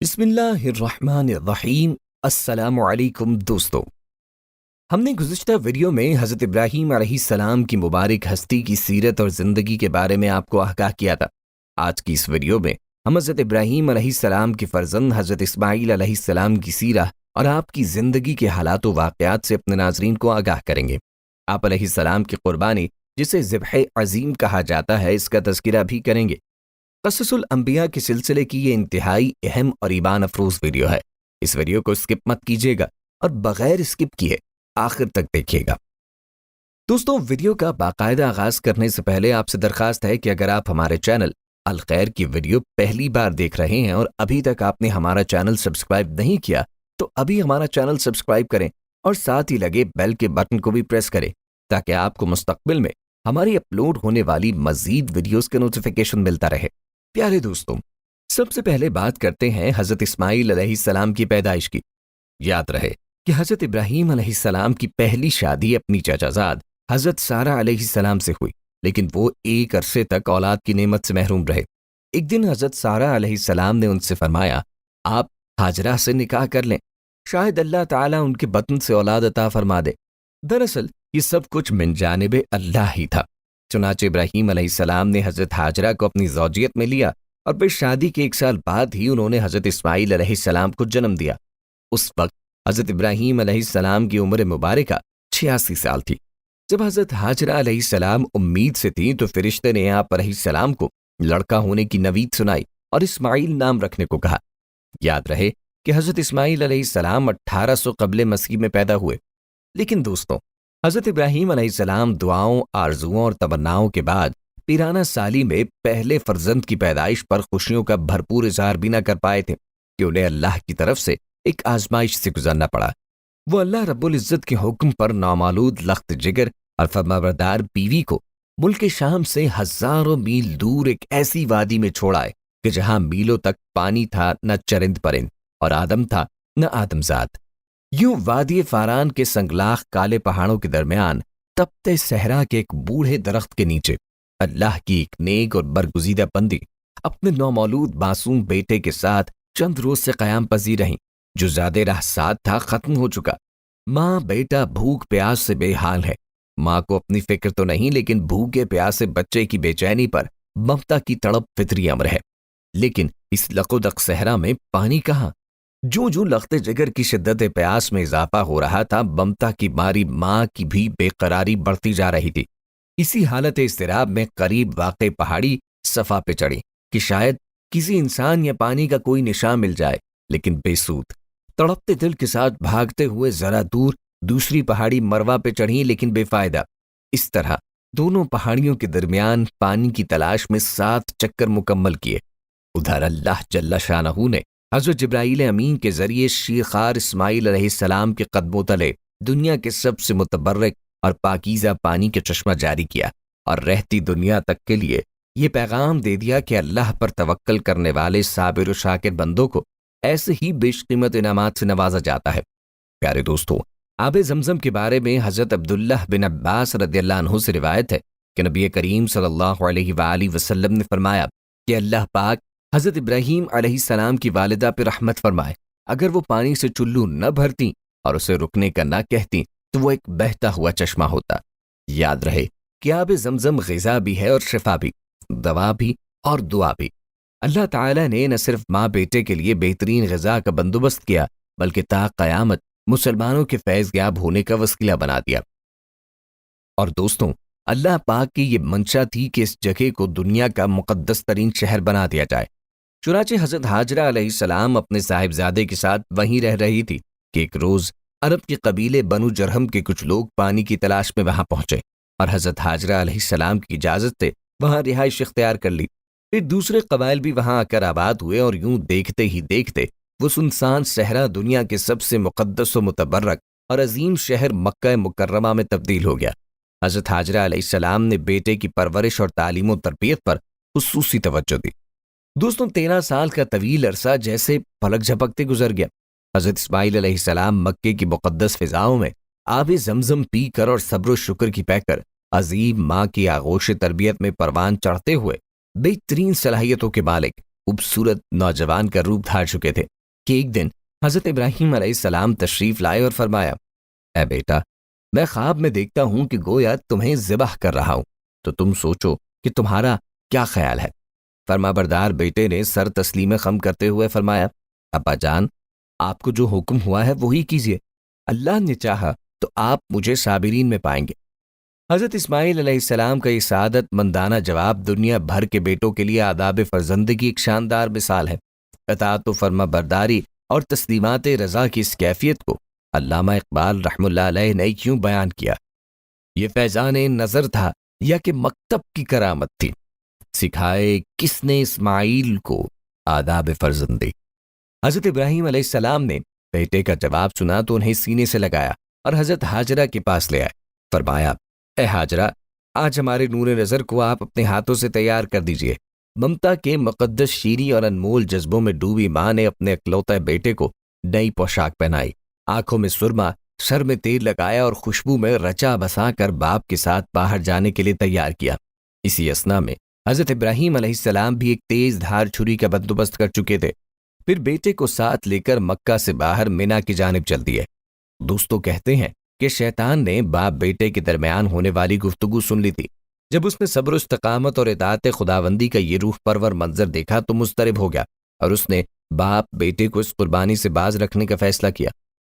بسم اللہ الرحمن الرحیم۔ السلام علیکم دوستو، ہم نے گزشتہ ویڈیو میں حضرت ابراہیم علیہ السلام کی مبارک ہستی کی سیرت اور زندگی کے بارے میں آپ کو آگاہ کیا تھا۔ آج کی اس ویڈیو میں ہم حضرت ابراہیم علیہ السلام کے فرزند حضرت اسماعیل علیہ السلام کی سیرت اور آپ کی زندگی کے حالات و واقعات سے اپنے ناظرین کو آگاہ کریں گے۔ آپ علیہ السلام کی قربانی، جسے ذبح عظیم کہا جاتا ہے، اس کا تذکرہ بھی کریں گے۔ قصص الانبیاء کے سلسلے کی یہ انتہائی اہم اور ایمان افروز ویڈیو ہے۔ اس ویڈیو کو اسکپ مت کیجیے گا اور بغیر اسکپ کیے آخر تک دیکھیے گا۔ دوستوں، ویڈیو کا باقاعدہ آغاز کرنے سے پہلے آپ سے درخواست ہے کہ اگر آپ ہمارے چینل الخیر کی ویڈیو پہلی بار دیکھ رہے ہیں اور ابھی تک آپ نے ہمارا چینل سبسکرائب نہیں کیا تو ابھی ہمارا چینل سبسکرائب کریں اور ساتھ ہی لگے بیل کے بٹن کو بھی پریس کریں تاکہ آپ کو مستقبل میں ہماری اپلوڈ ہونے والی مزید ویڈیوز کا نوٹیفیکیشن ملتا رہے۔ پیارے دوستوں، سب سے پہلے بات کرتے ہیں حضرت اسماعیل علیہ السلام کی پیدائش کی۔ یاد رہے کہ حضرت ابراہیم علیہ السلام کی پہلی شادی اپنی چچا زاد حضرت سارہ علیہ السلام سے ہوئی، لیکن وہ ایک عرصے تک اولاد کی نعمت سے محروم رہے۔ ایک دن حضرت سارہ علیہ السلام نے ان سے فرمایا، آپ ہاجرہ سے نکاح کر لیں، شاید اللہ تعالیٰ ان کے بطن سے اولاد عطا فرما دے۔ دراصل یہ سب کچھ من جانب اللہ ہی تھا۔ چنانچہ ابراہیم علیہ السلام نے حضرت ہاجرہ کو اپنی زوجیت میں لیا اور پھر شادی کے 1 سال بعد ہی انہوں نے حضرت اسماعیل علیہ السلام کو جنم دیا۔ اس وقت حضرت ابراہیم علیہ السلام کی عمر مبارکہ 86 سال تھی۔ جب حضرت ہاجرہ علیہ السلام امید سے تھیں تو فرشتے نے آپ علیہ السلام کو لڑکا ہونے کی نوید سنائی اور اسماعیل نام رکھنے کو کہا۔ یاد رہے کہ حضرت اسماعیل علیہ السلام 1800 قبل مسیح میں پیدا ہوئے، لیکن دوستوں، حضرت ابراہیم علیہ السلام دعاؤں، آرزوؤں اور تمناؤں کے بعد پیرانہ سالی میں پہلے فرزند کی پیدائش پر خوشیوں کا بھرپور اظہار بھی نہ کر پائے تھے کہ انہیں اللہ کی طرف سے ایک آزمائش سے گزرنا پڑا۔ وہ اللہ رب العزت کے حکم پر نامولود لخت جگر اور فرمانبردار بیوی کو ملک شام سے ہزاروں میل دور ایک ایسی وادی میں چھوڑ آئے کہ جہاں میلوں تک پانی تھا، نہ چرند پرند، اور آدم تھا نہ آدمزاد۔ یوں وادی فاران کے سنگلاخ کالے پہاڑوں کے درمیان تپتے صحرا کے ایک بوڑھے درخت کے نیچے اللہ کی ایک نیک اور برگزیدہ بندی اپنے نومولود معصوم بیٹے کے ساتھ چند روز سے قیام پذیر رہیں۔ جو زیادہ راہ سات تھا ختم ہو چکا۔ ماں بیٹا بھوک پیاس سے بے حال ہے۔ ماں کو اپنی فکر تو نہیں، لیکن بھوکے پیاسے بچے کی بے چینی پر ممتا کی تڑپ فطری امر ہے۔ لیکن اس لقودق صحرا میں پانی کہاں؟ جو لخت جگر کی شدت پیاس میں اضافہ ہو رہا تھا، ممتا کی ماری ماں کی بھی بے قراری بڑھتی جا رہی تھی۔ اسی حالت اضطراب میں قریب واقع پہاڑی صفا پہ چڑھی کہ شاید کسی انسان یا پانی کا کوئی نشان مل جائے، لیکن بے سود۔ تڑپتے دل کے ساتھ بھاگتے ہوئے ذرا دور دوسری پہاڑی مروا پہ چڑھی، لیکن بے فائدہ۔ اس طرح دونوں پہاڑیوں کے درمیان پانی کی تلاش میں 7 چکر مکمل کیے۔ ادھر اللہ جل شانہ نے حضرت جبرائیل امین کے ذریعے شیخار اسماعیل علیہ السلام کے قدموں تلے دنیا کے سب سے متبرک اور پاکیزہ پانی کے چشمہ جاری کیا اور رہتی دنیا تک کے لیے یہ پیغام دے دیا کہ اللہ پر توکل کرنے والے صابر و شاکر بندوں کو ایسے ہی بیش قیمت انعامات سے نوازا جاتا ہے۔ پیارے دوستو، آب زمزم کے بارے میں حضرت عبداللہ بن عباس رضی اللہ عنہ سے روایت ہے کہ نبی کریم صلی اللہ علیہ وآلہ وسلم نے فرمایا کہ اللہ پاک حضرت ابراہیم علیہ السلام کی والدہ پہ رحمت فرمائے، اگر وہ پانی سے چلو نہ بھرتی اور اسے رکنے کا نہ کہتی تو وہ ایک بہتا ہوا چشمہ ہوتا۔ یاد رہے کہ آب زمزم غذا بھی ہے اور شفا بھی، دوا بھی اور دعا بھی۔ اللہ تعالیٰ نے نہ صرف ماں بیٹے کے لیے بہترین غذا کا بندوبست کیا، بلکہ تا قیامت مسلمانوں کے فیض یاب ہونے کا وسیلہ بنا دیا۔ اور دوستوں، اللہ پاک کی یہ منشا تھی کہ اس جگہ کو دنیا کا مقدس ترین شہر بنا دیا جائے۔ چنانچہ حضرت ہاجرہ علیہ السلام اپنے صاحبزادے کے ساتھ وہیں رہ رہی تھی کہ ایک روز عرب کے قبیلے بنو جرہم کے کچھ لوگ پانی کی تلاش میں وہاں پہنچے اور حضرت ہاجرہ علیہ السلام کی اجازت سے وہاں رہائش اختیار کر لی۔ پھر دوسرے قبائل بھی وہاں آ کر آباد ہوئے اور یوں دیکھتے ہی دیکھتے وہ سنسان صحرا دنیا کے سب سے مقدس و متبرک اور عظیم شہر مکہ مکرمہ میں تبدیل ہو گیا۔ حضرت ہاجرہ علیہ السلام نے بیٹے کی پرورش اور تعلیم و تربیت پر خصوصی توجہ دی۔ دوستوں، 13 سال کا طویل عرصہ جیسے پلک جھپکتے گزر گیا۔ حضرت اسماعیل علیہ السلام مکے کی مقدس فضاؤں میں آب زمزم پی کر اور صبر و شکر کی پہ کر عظیم ماں کی آغوش تربیت میں پروان چڑھتے ہوئے بہترین صلاحیتوں کے مالک خوبصورت نوجوان کا روپ دھار چکے تھے کہ ایک دن حضرت ابراہیم علیہ السلام تشریف لائے اور فرمایا، اے بیٹا، میں خواب میں دیکھتا ہوں کہ گویا تمہیں ذبح کر رہا ہوں، تو تم سوچو کہ تمہارا کیا خیال ہے؟ فرما بردار بیٹے نے سر تسلیم خم کرتے ہوئے فرمایا، ابا جان، آپ کو جو حکم ہوا ہے وہی کیجیے، اللہ نے چاہا تو آپ مجھے صابرین میں پائیں گے۔ حضرت اسماعیل علیہ السلام کا یہ سعادت مندانہ جواب دنیا بھر کے بیٹوں کے لیے آداب فرزندگی کی ایک شاندار مثال ہے۔ اطاعت و فرما برداری اور تسلیمات رضا کی اس کیفیت کو علامہ اقبال رحمہ اللہ علیہ نے یوں بیان کیا، یہ فیضان نظر تھا یا کہ مکتب کی کرامت تھی، سکھائے کس نے اسماعیل کو آداب فرزندی۔ حضرت ابراہیم علیہ السلام نے بیٹے کا جواب سنا تو انہیں سینے سے لگایا اور حضرت ہاجرہ کے پاس لے آئے۔ فرمایا، اے ہاجرہ، آج ہمارے نور نظر کو آپ اپنے ہاتھوں سے تیار کر دیجئے۔ ممتا کے مقدس شیریں اور انمول جذبوں میں ڈوبی ماں نے اپنے اکلوتے بیٹے کو نئی پوشاک پہنائی، آنکھوں میں سرما، سر میں تیل لگایا اور خوشبو میں رچا بسا کر باپ کے ساتھ باہر جانے کے لیے تیار کیا۔ اسی اثنا میں حضرت ابراہیم علیہ السلام بھی ایک تیز دھار چھری کا بندوبست کر چکے تھے، پھر بیٹے کو ساتھ لے کر مکہ سے باہر مینا کی جانب چل دیے۔ دوستو کہتے ہیں کہ شیطان نے باپ بیٹے کے درمیان ہونے والی گفتگو سن لی تھی۔ جب اس نے صبر و استقامت اور اطاعت خداوندی کا یہ روح پرور منظر دیکھا تو مضطرب ہو گیا اور اس نے باپ بیٹے کو اس قربانی سے باز رکھنے کا فیصلہ کیا۔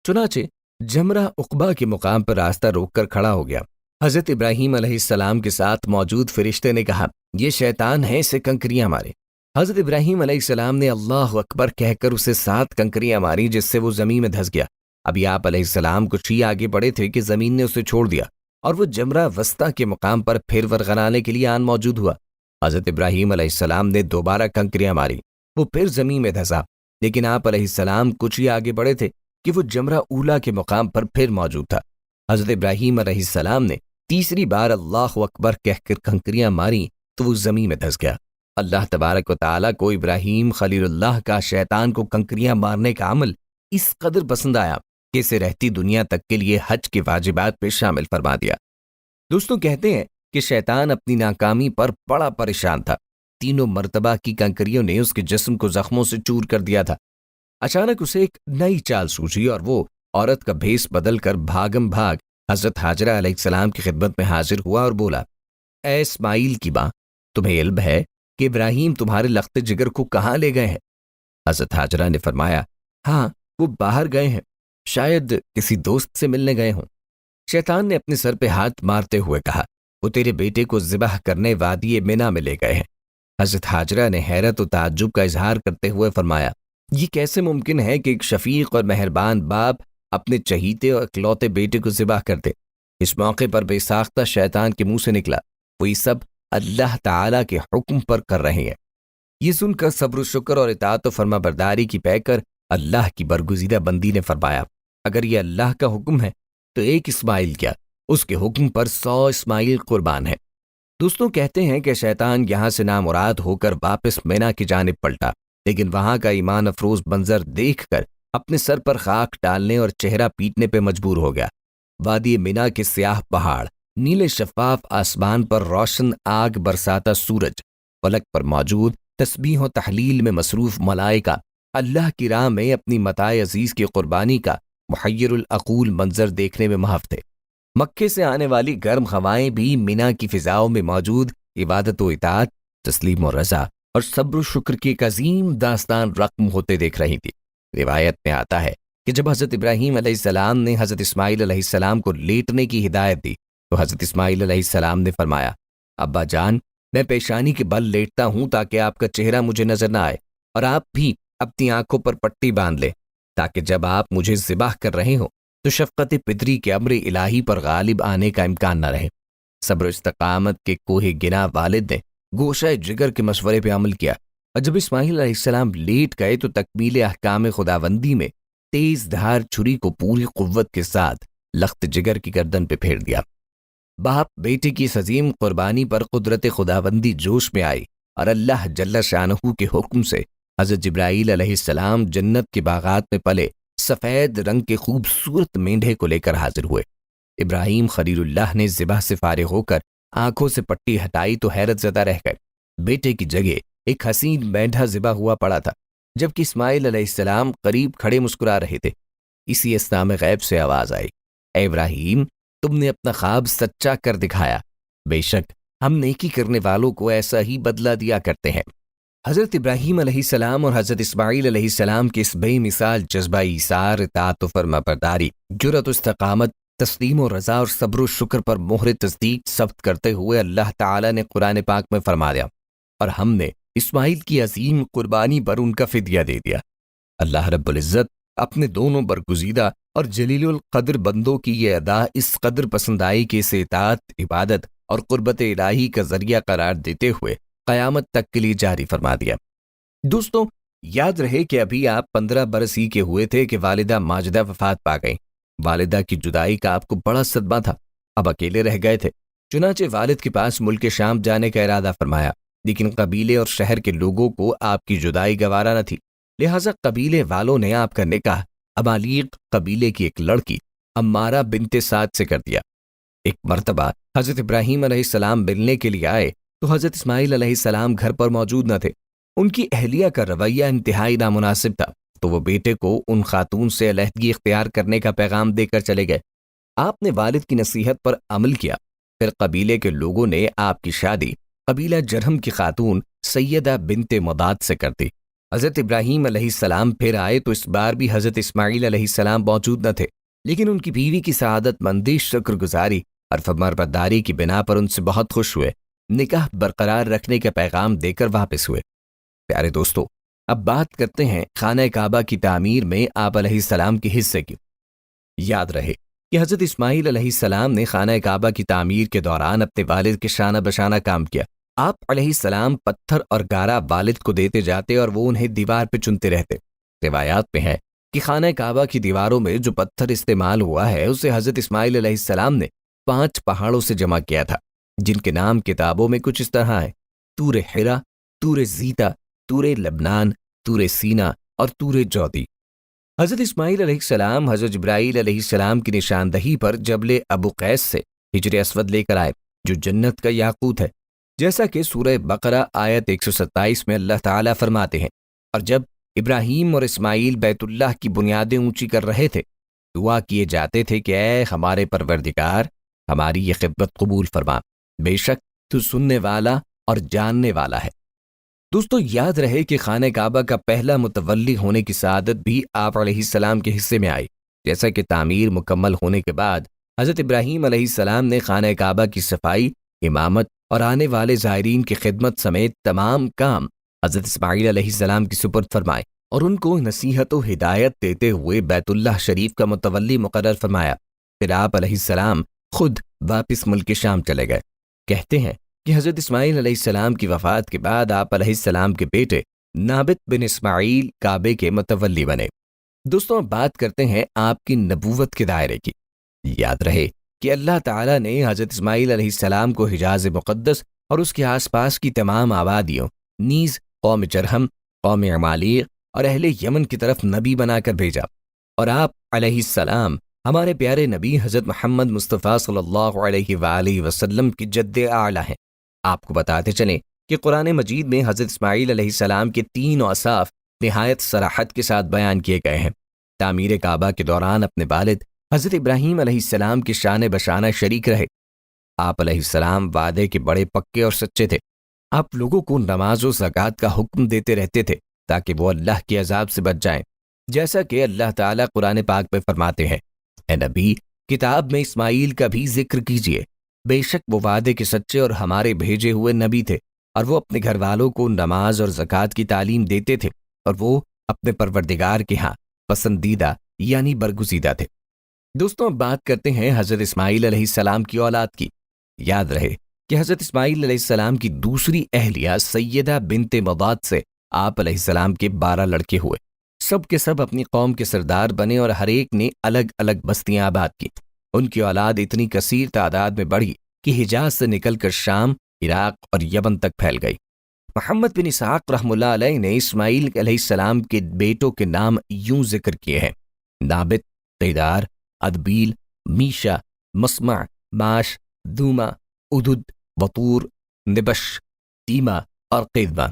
چنانچہ جمرہ عقبہ کے مقام پر راستہ روک کر کھڑا ہو گیا۔ حضرت ابراہیم علیہ السلام کے ساتھ موجود فرشتے نے کہا، یہ شیطان ہے، اسے کنکریاں مارے۔ حضرت ابراہیم علیہ السلام نے اللہ اکبر کہہ کر اسے 7 کنکریاں ماری، جس سے وہ زمین میں دھس گیا۔ ابھی آپ علیہ السلام کچھ ہی آگے بڑھے تھے کہ زمین نے اسے چھوڑ دیا اور وہ جمرہ وسطیٰ کے مقام پر پھر ورغلانے کے لیے آن موجود ہوا۔ حضرت ابراہیم علیہ السلام نے دوبارہ کنکریاں ماری، وہ پھر زمین میں دھسا، لیکن آپ علیہ السلام کچھ ہی آگے بڑھے تھے کہ وہ جمرہ اولا کے مقام پر پھر موجود تھا۔ حضرت ابراہیم علیہ السلام نے تیسری بار اللہ اکبر کہہ کر کنکریاں ماری تو وہ زمین میں دھس گیا۔ اللہ تبارک و تعالیٰ کو ابراہیم خلیل اللہ کا شیطان کو کنکریاں مارنے کا عمل اس قدر پسند آیا کہ اسے رہتی دنیا تک کے لیے حج کے واجبات پہ شامل فرما دیا۔ دوستوں کہتے ہیں کہ شیطان اپنی ناکامی پر بڑا پریشان تھا۔ 3 مرتبہ کی کنکریوں نے اس کے جسم کو زخموں سے چور کر دیا تھا۔ اچانک اسے ایک نئی چال سوچی اور وہ عورت کا بھیس بدل کر بھاگم بھاگ حضرت ہاجرہ علیہ السلام کی خدمت میں حاضر ہوا اور بولا، اے اسماعیل کی ماں، تمہیں علم ہے کہ ابراہیم تمہارے لخت جگر کو کہاں لے گئے ہیں؟ حضرت ہاجرہ نے فرمایا، ہاں، وہ باہر گئے ہیں، شاید کسی دوست سے ملنے گئے ہوں۔ شیطان نے اپنے سر پہ ہاتھ مارتے ہوئے کہا، وہ تیرے بیٹے کو ذبح کرنے وادی مینا میں لے گئے ہیں۔ حضرت ہاجرہ نے حیرت و تعجب کا اظہار کرتے ہوئے فرمایا، یہ کیسے ممکن ہے کہ ایک شفیق اور مہربان باپ اپنے چہیتے اور اکلوتے بیٹے کو ذبح کر دے؟ اس موقع پر بے ساختہ شیطان کے منہ سے نکلا، وہ یہ سب اللہ تعالیٰ کے حکم پر کر رہے ہیں۔ یہ سن کر صبر و شکر اور اطاعت و فرما برداری کی پے کر اللہ کی برگزیدہ بندی نے فرمایا، اگر یہ اللہ کا حکم ہے تو ایک اسماعیل کیا، اس کے حکم پر 100 اسماعیل قربان ہے۔ دوستوں کہتے ہیں کہ شیطان یہاں سے نامراد ہو کر واپس مینا کی جانب پلٹا، لیکن وہاں کا ایمان افروز منظر دیکھ کر اپنے سر پر خاک ڈالنے اور چہرہ پیٹنے پہ مجبور ہو گیا۔ وادی مینا کے سیاہ پہاڑ، نیلے شفاف آسمان پر روشن آگ برساتا سورج، فلک پر موجود تسبیح و تحلیل میں مصروف ملائکہ، اللہ کی راہ میں اپنی متاع عزیز کی قربانی کا محیر العقول منظر دیکھنے میں محو تھے۔ مکے سے آنے والی گرم ہوائیں بھی مینا کی فضاؤں میں موجود عبادت و اطاعت، تسلیم و رضا اور صبر و شکر کی ایک عظیم داستان رقم ہوتے دیکھ رہی تھی۔ روایت میں آتا ہے کہ جب حضرت ابراہیم علیہ السلام نے حضرت اسماعیل علیہ السلام کو لیٹنے کی ہدایت دی تو حضرت اسماعیل علیہ السلام نے فرمایا، ابا جان، میں پیشانی کے بل لیٹتا ہوں تاکہ آپ کا چہرہ مجھے نظر نہ آئے، اور آپ بھی اپنی آنکھوں پر پٹی باندھ لیں تاکہ جب آپ مجھے ذبح کر رہے ہوں تو شفقت پدری کے امر الہی پر غالب آنے کا امکان نہ رہے۔ صبر و استقامت کے کوہ گنا والد نے گوشہ جگر کے مشورے پہ عمل کیا، اور جب اسماعیل علیہ السلام لیٹ گئے تو تکمیل احکام خداوندی میں تیز دھار چھری کو پوری قوت کے ساتھ لخت جگر کی گردن پہ پھیر دیا۔ باپ بیٹے کی اس عظیم قربانی پر قدرت خداوندی جوش میں آئی اور اللہ جل شانہ کے حکم سے حضرت جبرائیل علیہ السلام جنت کے باغات میں پلے سفید رنگ کے خوبصورت مینڈھے کو لے کر حاضر ہوئے۔ ابراہیم خلیل اللہ نے ذبح سے فارغ ہو کر آنکھوں سے پٹی ہٹائی تو حیرت زدہ رہ گئے۔ بیٹے کی جگہ ایک حسین مینڈھا ذبح ہوا پڑا تھا، جبکہ اسماعیل علیہ السلام قریب کھڑے مسکرا رہے تھے۔ اسی اثنا میں غیب سے آواز آئی، اے ابراہیم، تم نے اپنا خواب سچا کر دکھایا، بے شک ہم نیکی کرنے والوں کو ایسا ہی بدلہ دیا کرتے ہیں۔ حضرت ابراہیم علیہ السلام اور حضرت اسماعیل علیہ السلام کے اس بے مثال جذبہ ایثار، اطاعت و فرمانبرداری، جرأت و استقامت، تسلیم و رضا اور صبر و شکر پر مہر تصدیق ثبت کرتے ہوئے اللہ تعالیٰ نے قرآن پاک میں فرمایا، اور ہم نے اسماعیل کی عظیم قربانی پر ان کا فدیہ دے دیا۔ اللہ رب العزت اپنے دونوں برگزیدہ اور جلیل القدر بندوں کی یہ ادا اس قدر پسند آئی کہ اسے اطاعت، عبادت اور قربت الہی کا ذریعہ قرار دیتے ہوئے قیامت تک کے لیے جاری فرما دیا۔ دوستو، یاد رہے کہ ابھی آپ 15 برس ہی کے ہوئے تھے کہ والدہ ماجدہ وفات پا گئیں۔ والدہ کی جدائی کا آپ کو بڑا صدمہ تھا، اب اکیلے رہ گئے تھے۔ چنانچہ والد کے پاس ملک شام جانے کا ارادہ فرمایا، لیکن قبیلے اور شہر کے لوگوں کو آپ کی جدائی گوارا نہ تھی، لہٰذا قبیلے والوں نے آپ کا نکاح امالیق قبیلے کی ایک لڑکی امارہ بنت سعد سے کر دیا۔ ایک مرتبہ حضرت ابراہیم علیہ السلام ملنے کے لیے آئے تو حضرت اسماعیل علیہ السلام گھر پر موجود نہ تھے۔ ان کی اہلیہ کا رویہ انتہائی نامناسب تھا، تو وہ بیٹے کو ان خاتون سے علیحدگی اختیار کرنے کا پیغام دے کر چلے گئے۔ آپ نے والد کی نصیحت پر عمل کیا، پھر قبیلے کے لوگوں نے آپ کی شادی قبیلہ جرہم کی خاتون سیدہ بنت مداد سے کر دی۔ حضرت ابراہیم علیہ السلام پھر آئے تو اس بار بھی حضرت اسماعیل علیہ السلام موجود نہ تھے، لیکن ان کی بیوی کی سعادت مندی، شکر گزاری اور فرمانبرداری کی بنا پر ان سے بہت خوش ہوئے، نکاح برقرار رکھنے کا پیغام دے کر واپس ہوئے۔ پیارے دوستو، اب بات کرتے ہیں خانہ کعبہ کی تعمیر میں آپ علیہ السلام کے حصے کی۔ یاد رہے کہ حضرت اسماعیل علیہ السلام نے خانہ کعبہ کی تعمیر کے دوران اپنے والد کے شانہ بشانہ کام کیا۔ آپ علیہ السلام پتھر اور گارا والد کو دیتے جاتے اور وہ انہیں دیوار پہ چنتے رہتے۔ روایات میں ہے کہ خانہ کعبہ کی دیواروں میں جو پتھر استعمال ہوا ہے اسے حضرت اسماعیل علیہ السلام نے 5 پہاڑوں سے جمع کیا تھا، جن کے نام کتابوں میں کچھ اس طرح ہیں: طور حرا، طور زیتا، طور لبنان، طور سینا اور طور جودی۔ حضرت اسماعیل علیہ السلام حضرت جبرائیل علیہ السلام کی نشاندہی پر جبل ابو قیس سے حجر اسود لے کر آئے، جو جنت کا یاقوت ہے، جیسا کہ سورہ بقرہ آیت 127 میں اللہ تعالیٰ فرماتے ہیں، اور جب ابراہیم اور اسماعیل بیت اللہ کی بنیادیں اونچی کر رہے تھے، دعا کیے جاتے تھے کہ اے ہمارے پروردگار، ہماری یہ خدمت قبول فرما، بے شک تو سننے والا اور جاننے والا ہے۔ دوستو، یاد رہے کہ خانہ کعبہ کا پہلا متولی ہونے کی سعادت بھی آپ علیہ السلام کے حصے میں آئی، جیسا کہ تعمیر مکمل ہونے کے بعد حضرت ابراہیم علیہ السلام نے خانہ کعبہ کی صفائی، امامت اور آنے والے زائرین کی خدمت سمیت تمام کام حضرت اسماعیل علیہ السلام کی سپرد فرمائے اور ان کو نصیحت و ہدایت دیتے ہوئے بیت اللہ شریف کا متولی مقرر فرمایا۔ پھر آپ علیہ السلام خود واپس ملک شام چلے گئے۔ کہتے ہیں کہ حضرت اسماعیل علیہ السلام کی وفات کے بعد آپ علیہ السلام کے بیٹے نابت بن اسماعیل کعبے کے متولی بنے۔ دوستوں، اب بات کرتے ہیں آپ کی نبوت کے دائرے کی۔ یاد رہے کہ اللہ تعالیٰ نے حضرت اسماعیل علیہ السلام کو حجاز مقدس اور اس کے آس پاس کی تمام آبادیوں نیز قوم جرہم، قوم عمالیق اور اہل یمن کی طرف نبی بنا کر بھیجا، اور آپ علیہ السلام ہمارے پیارے نبی حضرت محمد مصطفیٰ صلی اللہ علیہ وآلہ وسلم کی جد اعلیٰ ہیں۔ آپ کو بتاتے چلیں کہ قرآن مجید میں حضرت اسماعیل علیہ السلام کے 3 اوصاف نہایت صراحت کے ساتھ بیان کیے گئے ہیں۔ تعمیر کعبہ کے دوران اپنے والد حضرت ابراہیم علیہ السلام کے شانہ بشانہ شریک رہے۔ آپ علیہ السلام وعدے کے بڑے پکے اور سچے تھے۔ آپ لوگوں کو نماز و زکوٰۃ کا حکم دیتے رہتے تھے تاکہ وہ اللہ کے عذاب سے بچ جائیں، جیسا کہ اللہ تعالیٰ قرآن پاک میں فرماتے ہیں، اے نبی، کتاب میں اسماعیل کا بھی ذکر کیجیے، بے شک وہ وعدے کے سچے اور ہمارے بھیجے ہوئے نبی تھے، اور وہ اپنے گھر والوں کو نماز اور زکوٰۃ کی تعلیم دیتے تھے، اور وہ اپنے پروردگار کے ہاں پسندیدہ یعنی برگزیدہ تھے۔ دوستوں، اب بات کرتے ہیں حضرت اسماعیل علیہ السلام کی اولاد کی۔ یاد رہے کہ حضرت اسماعیل علیہ السلام کی دوسری اہلیہ سیدہ بنت مداد سے آپ علیہ السلام کے 12 لڑکے ہوئے۔ سب کے سب اپنی قوم کے سردار بنے اور ہر ایک نے الگ الگ بستیاں آباد کی۔ ان کی اولاد اتنی کثیر تعداد میں بڑھی کہ حجاز سے نکل کر شام، عراق اور یمن تک پھیل گئی۔ محمد بن اسحاق رحمہ اللہ علیہ نے اسماعیل علیہ السلام کے بیٹوں کے نام یوں ذکر کیے ہیں: نابت، قیدار، ادبیل، میشا، مسمع، معاش، دوما، ادد، وطور، نبش، تیما اور قیدما۔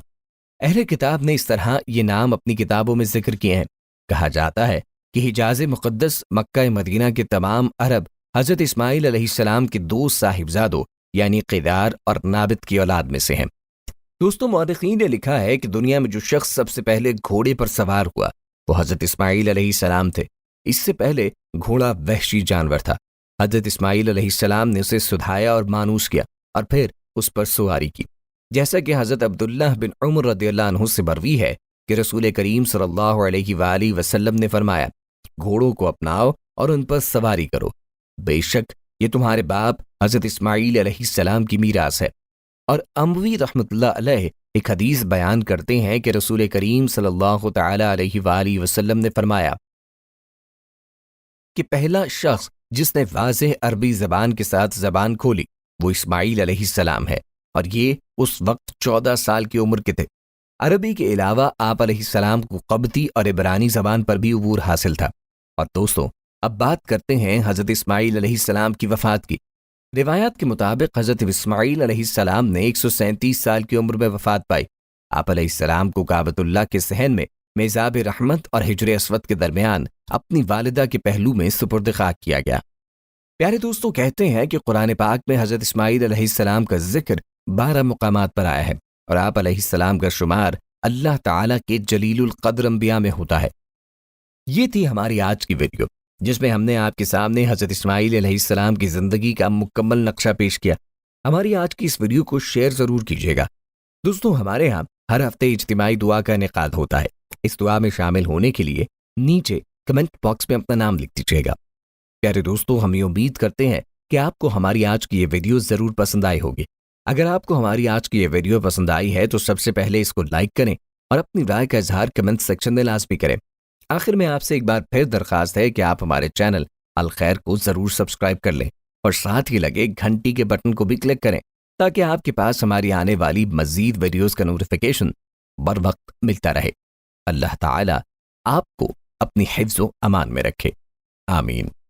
اہل کتاب نے اس طرح یہ نام اپنی کتابوں میں ذکر کیے ہیں۔ کہا جاتا ہے کہ حجاز مقدس مکہ مدینہ کے تمام عرب حضرت اسماعیل علیہ السلام کے دو صاحبزادوں یعنی قیدار اور نابت کی اولاد میں سے ہیں۔ دوستوں، مورخین نے لکھا ہے کہ دنیا میں جو شخص سب سے پہلے گھوڑے پر سوار ہوا وہ حضرت اسماعیل علیہ السلام تھے۔ اس سے پہلے گھوڑا وحشی جانور تھا۔ حضرت اسماعیل علیہ السلام نے اسے سدھایا اور مانوس کیا اور پھر اس پر سواری کی، جیسا کہ حضرت عبداللہ بن عمر رضی اللہ عنہ سے مروی ہے کہ رسول کریم صلی اللہ علیہ وآلہ وسلم نے فرمایا، گھوڑوں کو اپناؤ اور ان پر سواری کرو، بے شک یہ تمہارے باپ حضرت اسماعیل علیہ السلام کی میراث ہے۔ اور اموی رحمۃ اللہ علیہ ایک حدیث بیان کرتے ہیں کہ رسول کریم صلی اللہ تعالی علیہ وآلہ وسلم نے فرمایا کہ پہلا شخص جس نے واضح عربی زبان کے ساتھ زبان کھولی وہ اسماعیل علیہ السلام ہے، اور یہ اس وقت 14 سال کی عمر کے تھے۔ عربی کے علاوہ آپ علیہ السلام کو قبطی اور عبرانی زبان پر بھی عبور حاصل تھا۔ اور دوستوں، اب بات کرتے ہیں حضرت اسماعیل علیہ السلام کی وفات کی۔ روایات کے مطابق حضرت اسماعیل علیہ السلام نے 137 سال کی عمر میں وفات پائی۔ آپ علیہ السلام کو کعبۃ اللہ کے صحن میں میزاب رحمت اور حجر اسود کے درمیان اپنی والدہ کے پہلو میں سپرد خاک کیا گیا۔ پیارے دوستوں، کہتے ہیں کہ قرآن پاک میں حضرت اسماعیل علیہ السلام کا ذکر 12 مقامات پر آیا ہے، اور آپ علیہ السلام کا شمار اللہ تعالیٰ کے جلیل القدر انبیاء میں ہوتا ہے۔ یہ تھی ہماری آج کی ویڈیو، جس میں ہم نے آپ کے سامنے حضرت اسماعیل علیہ السلام کی زندگی کا مکمل نقشہ پیش کیا۔ ہماری آج کی اس ویڈیو کو شیئر ضرور کیجیے گا۔ دوستوں، ہمارے ہاں ہر ہفتے اجتماعی دعا کا انعقاد ہوتا ہے۔ اس دعا میں شامل ہونے کے لیے نیچے کمنٹ باکس میں اپنا نام لکھ دیجیے گا۔ پیارے دوستوں، ہم یہ امید کرتے ہیں کہ آپ کو ہماری آج کی یہ ویڈیو ضرور پسند آئی ہوگی۔ اگر آپ کو ہماری آج کی یہ ویڈیو پسند آئی ہے تو سب سے پہلے اس کو لائک کریں اور اپنی رائے کا اظہار کمنٹ سیکشن میں لازمی کریں۔ آخر میں آپ سے ایک بار پھر درخواست ہے کہ آپ ہمارے چینل الخیر کو ضرور سبسکرائب کر لیں اور ساتھ ہی لگے گھنٹی کے بٹن کو بھی کلک کریں تاکہ آپ کے پاس ہماری آنے والی مزید ویڈیوز کا نوٹیفیکیشن بر وقت ملتا رہے۔ اللہ تعالیٰ آپ کو اپنی حفظ و امان میں رکھے، آمین۔